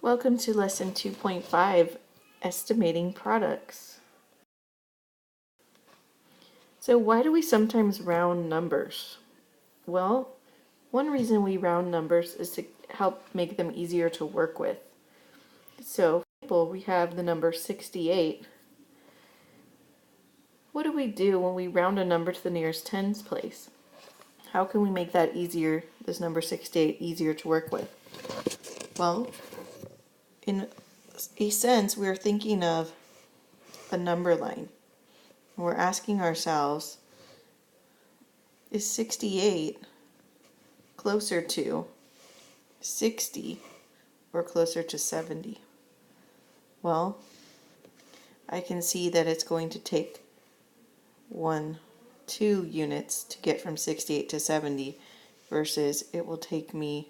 Welcome to lesson 2.5, estimating products. So why do we sometimes round numbers? Well, one reason we round numbers is to help make them easier to work with. So, for example, we have the number 68. What do we do when we round a number to the nearest tens place? How can we make that easier, this number 68, easier to work with? Well, in a sense, we're thinking of a number line. We're asking ourselves, is 68 closer to 60 or closer to 70? Well, I can see that it's going to take 2 units to get from 68 to 70 versus it will take me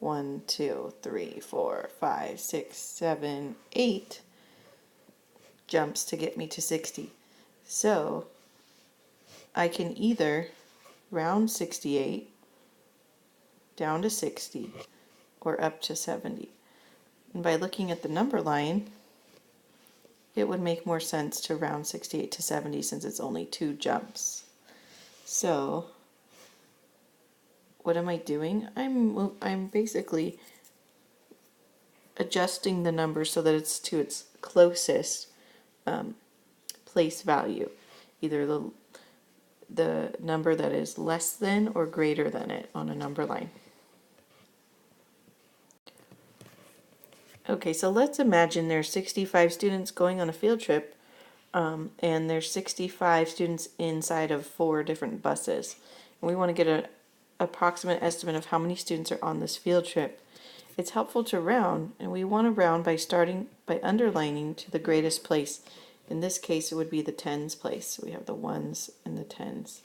1, 2, 3, 4, 5, 6, 7, 8 jumps to get me to 60. So I can either round 68 down to 60 or up to 70. And by looking at the number line, it would make more sense to round 68 to 70 since it's only 2 jumps. So what am I doing? I'm basically adjusting the number so that it's to its closest place value, either the number that is less than or greater than it on a number line. Okay, so let's imagine there's 65 students going on a field trip, and there's 65 students inside of 4 different buses. And we want to get an approximate estimate of how many students are on this field trip. It's helpful to round, and we want to round by underlining to the greatest place. In this case, it would be the tens place. So we have the ones and the tens.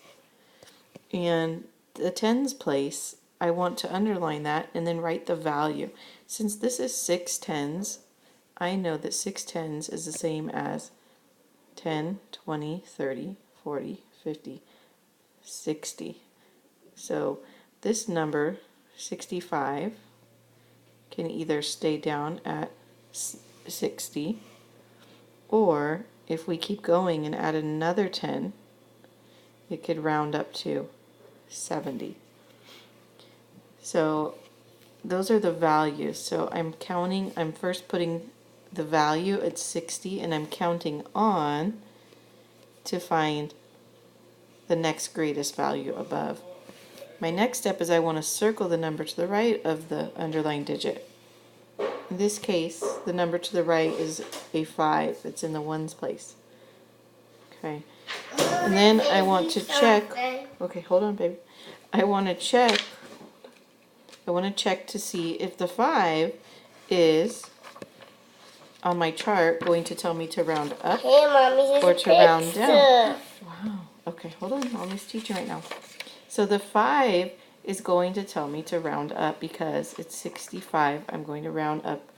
And the tens place, I want to underline that and then write the value. Since this is 6 tens, I know that 6 tens is the same as 10, 20, 30, 40, 50, 60. So this number, 65, can either stay down at 60, or if we keep going and add another 10, it could round up to 70. So those are the values. So I'm first putting the value at 60 and I'm counting on to find the next greatest value above. My next step is I want to circle the number to the right of the underlined digit. In this case, the number to the right is a 5. It's in the ones place. Okay. And then I want to check. Okay, hold on, baby. I want to check to see if the 5 is on my chart going to tell me to round up or to round down. Wow. Okay, hold on. Mommy's teaching right now. So the 5 is going to tell me to round up because it's 65. I'm going to round up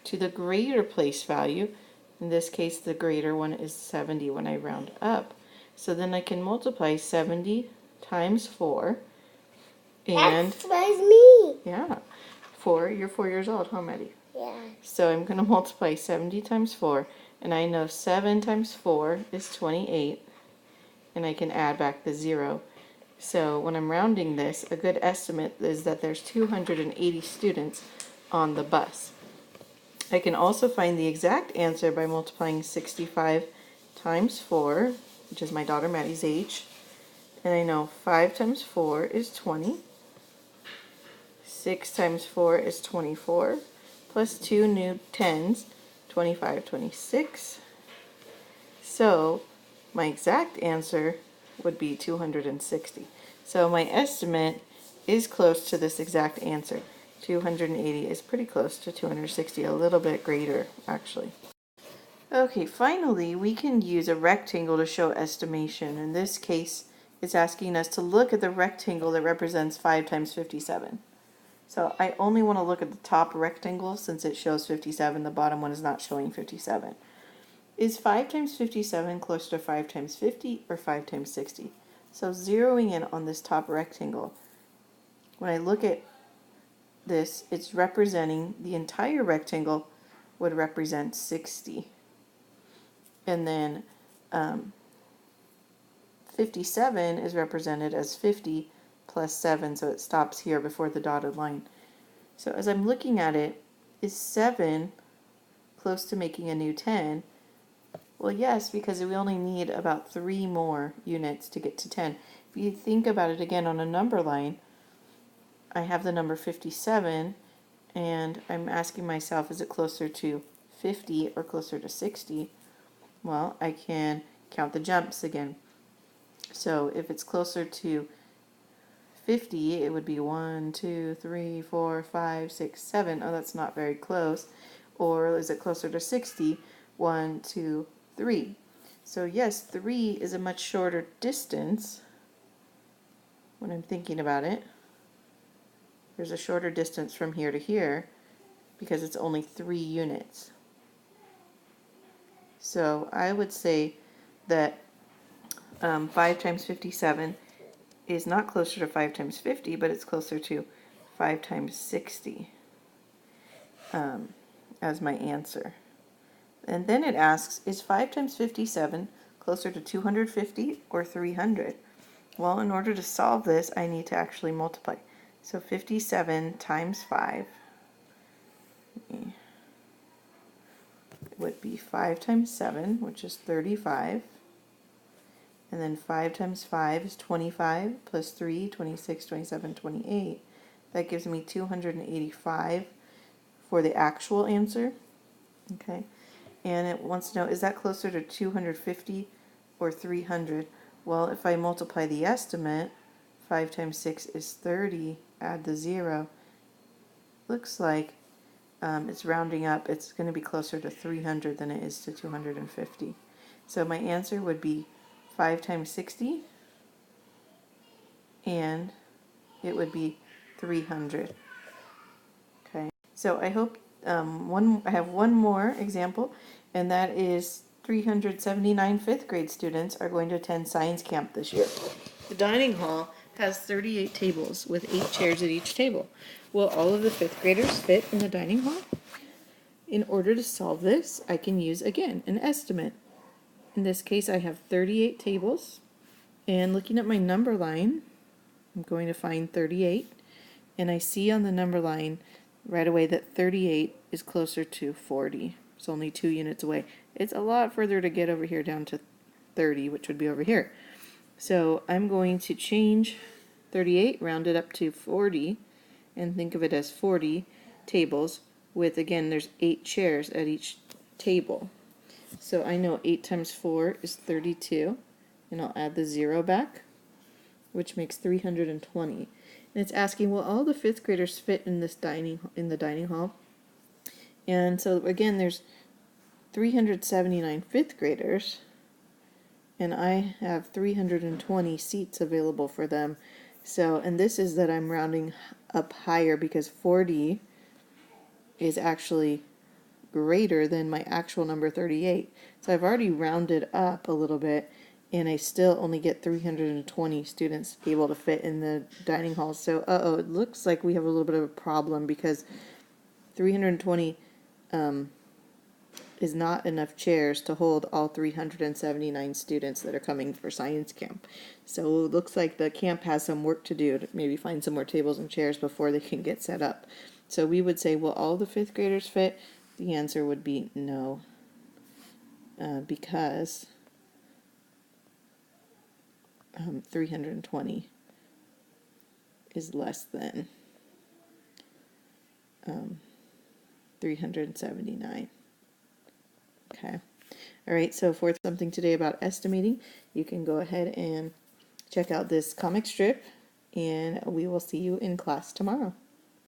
to the greater place value. In this case, the greater one is 70 when I round up. So then I can multiply 70 times 4. And that's me. Yeah. 4, you're 4 years old, huh, Maddie? Yeah. So I'm going to multiply 70 times 4, and I know 7 times 4 is 28, and I can add back the 0. So when I'm rounding this, a good estimate is that there's 280 students on the bus. I can also find the exact answer by multiplying 65 times 4, which is my daughter Maddie's age, and I know 5 times 4 is 20. 6 times 4 is 24, plus 2 new 10s, 25, 26. So my exact answer would be 260. So my estimate is close to this exact answer. 280 is pretty close to 260, a little bit greater actually. Okay, finally we can use a rectangle to show estimation. In this case, it's asking us to look at the rectangle that represents 5 times 57. So I only want to look at the top rectangle since it shows 57. The bottom one is not showing 57. Is 5 times 57 closer to 5 times 50 or 5 times 60? So zeroing in on this top rectangle, when I look at this, it's representing the entire rectangle would represent 60. And then 57 is represented as 50 plus 7, so it stops here before the dotted line. So as I'm looking at it, is 7 close to making a new 10? Well, yes, because we only need about 3 more units to get to 10. If you think about it again on a number line, I have the number 57, and I'm asking myself, is it closer to 50 or closer to 60? Well, I can count the jumps again. So if it's closer to 50, it would be 1, 2, 3, 4, 5, 6, 7. Oh, that's not very close. Or is it closer to 60? 1, 2, 3. So yes, 3 is a much shorter distance when I'm thinking about it. There's a shorter distance from here to here because it's only 3 units. So I would say that 5 times 57 is not closer to 5 times 50, but it's closer to 5 times 60 as my answer. And then it asks, is 5 times 57 closer to 250 or 300? Well, in order to solve this, I need to actually multiply. So 57 times 5 would be 5 times 7, which is 35. And then 5 times 5 is 25, plus 3, 26, 27, 28. That gives me 285 for the actual answer. Okay, and it wants to know, is that closer to 250 or 300? Well, if I multiply the estimate, 5 times 6 is 30, add the 0. Looks like it's rounding up. It's going to be closer to 300 than it is to 250. So my answer would be 5 times 60, and it would be 300. Okay, so I hope I have one more example, and that is 379 fifth grade students are going to attend science camp this year. The dining hall has 38 tables with 8 chairs at each table. Will all of the fifth graders fit in the dining hall? In order to solve this, I can use, again, an estimate. In this case, I have 38 tables, and looking at my number line, I'm going to find 38, and I see on the number line right away that 38 is closer to 40. It's only 2 units away. It's a lot further to get over here down to 30, which would be over here. So I'm going to change 38, round it up to 40, and think of it as 40 tables with, again, there's 8 chairs at each table. So I know 8 times 4 is 32, and I'll add the 0 back, which makes 320. And it's asking, will all the fifth graders fit in this the dining hall? And so again, there's 379 fifth graders, and I have 320 seats available for them. So, and this is that I'm rounding up higher because 40 is actually greater than my actual number 38. So I've already rounded up a little bit, and I still only get 320 students able to fit in the dining hall. So, it looks like we have a little bit of a problem because 320 is not enough chairs to hold all 379 students that are coming for science camp. So it looks like the camp has some work to do to maybe find some more tables and chairs before they can get set up. So we would say, will all the fifth graders fit? The answer would be no, because 320 is less than 379. Okay. All right, so for something today about estimating, you can go ahead and check out this comic strip, and we will see you in class tomorrow.